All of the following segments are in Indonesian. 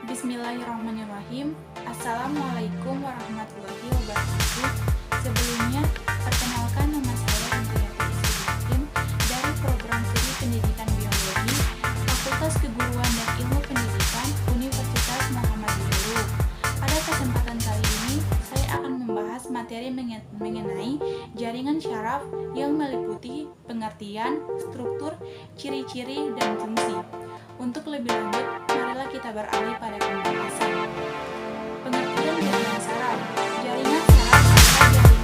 Bismillahirrahmanirrahim. Assalamualaikum warahmatullahi wabarakatuh. Sebelumnya, perkenalkan nama saya Indriati Isriatin dari Program Studi Pendidikan Biologi, Fakultas Keguruan dan Ilmu Pendidikan, Universitas Muhammadiyah. Pada kesempatan kali ini, saya akan membahas materi mengenai jaringan syaraf yang meliputi pengertian, struktur, ciri-ciri, dan fungsi. Untuk lebih lanjut, marilah kita beralih pada pembahasan. Pengertian jaringan saraf. Jaringan saraf adalah jaringan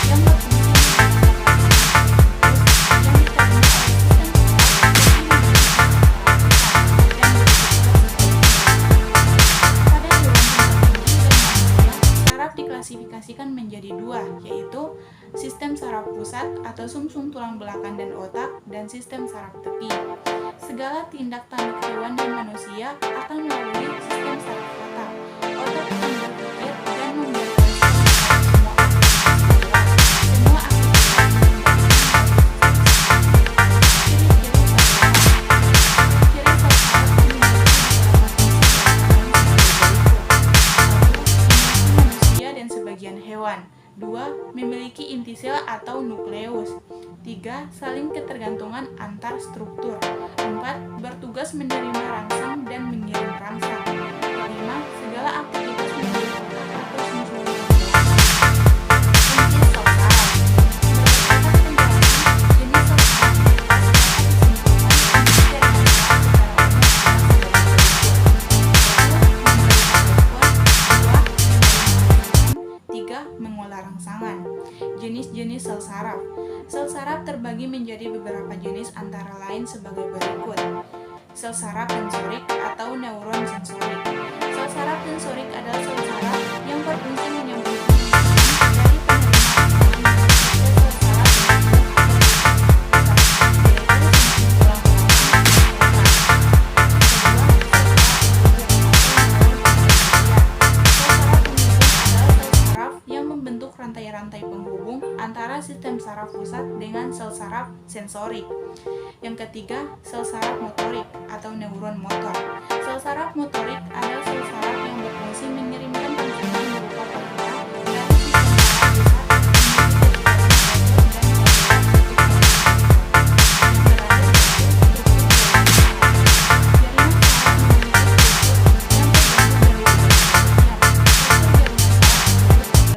yang berfungsi yang diterima oleh sistem saraf pada hewan tinggi dan manusia. Saraf diklasifikasikan menjadi dua, yaitu sistem saraf pusat atau sumsum tulang belakang dan otak, dan sistem saraf tepi. Segala tindak tanduk hewan dan manusia akan melalui sistem saraf otak. Otak akan berpikir dan membereskan semua aktivitas ciri-ciri sel saraf manusia dan sebagian hewan. 2. Memiliki inti sel atau nukleus. 3. Saling ketergantungan antar struktur. 4. Bertugas menerima rangsang dan mengirim rangsang. 5. Segala aktivitas melalui otak atau sumsum fungsi sel saraf. Berdasarkan penjelasan, jenis sel saraf mengolah rangsangan. Jenis-jenis sel saraf. Sel saraf terbagi menjadi beberapa jenis antara lain sebagai berikut. Sel saraf sensorik atau neuron sensorik. Sel saraf sensorik adalah sel saraf yang berfungsi menyambung dari penerimaan sel saraf rantai-rantai penghubung antara sistem saraf pusat dengan sel saraf sensorik. Yang ketiga, sel saraf motorik atau neuron motor. Sel saraf motorik adalah sel saraf yang berfungsi mengirimkan rangsangan berupa perintah dari sistem saraf pusat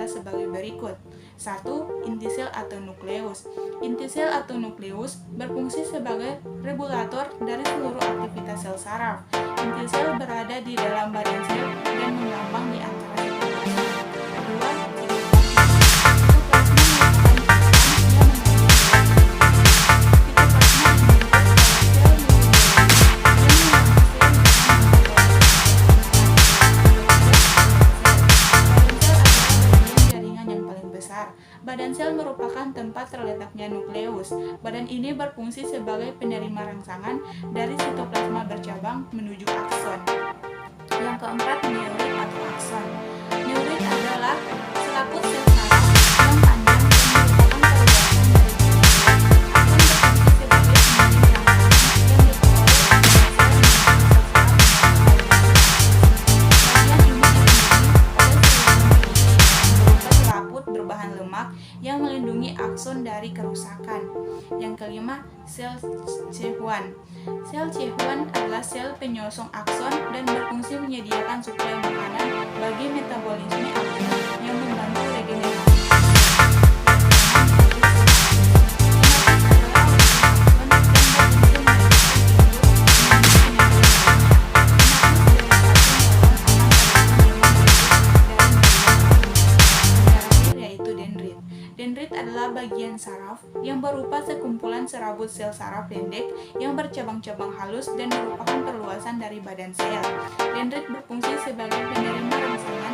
sebagai berikut. 1. Inti sel atau nukleus. Inti sel atau nukleus berfungsi sebagai regulator dari seluruh aktivitas sel saraf. Inti sel berada di dalam badan sel dan mengambang di antara sitoplasma. 2. Badan sel merupakan tempat terletaknya nukleus. Badan ini berfungsi sebagai penerima rangsangan dari sitoplasma bercabang menuju akson. Yang keempat, neurit atau akson. Neurit adalah selaput sel saraf yang panjang dan merupakan perluasan dari akson berfungsi sebagai pengirim rangsangan yang diperoleh oleh sel berbahan lemak yang melindungi akson dari kerusakan. Yang kelima, sel Schwann. Sel Schwann adalah sel penyosong akson dan berfungsi menyediakan suplai makanan bagi metabolisme akson yang membantu regenerasi. Dendrit adalah bagian saraf yang berupa sekumpulan serabut sel saraf pendek yang bercabang-cabang halus dan merupakan perluasan dari badan sel. Dendrit berfungsi sebagai penerima rangsangan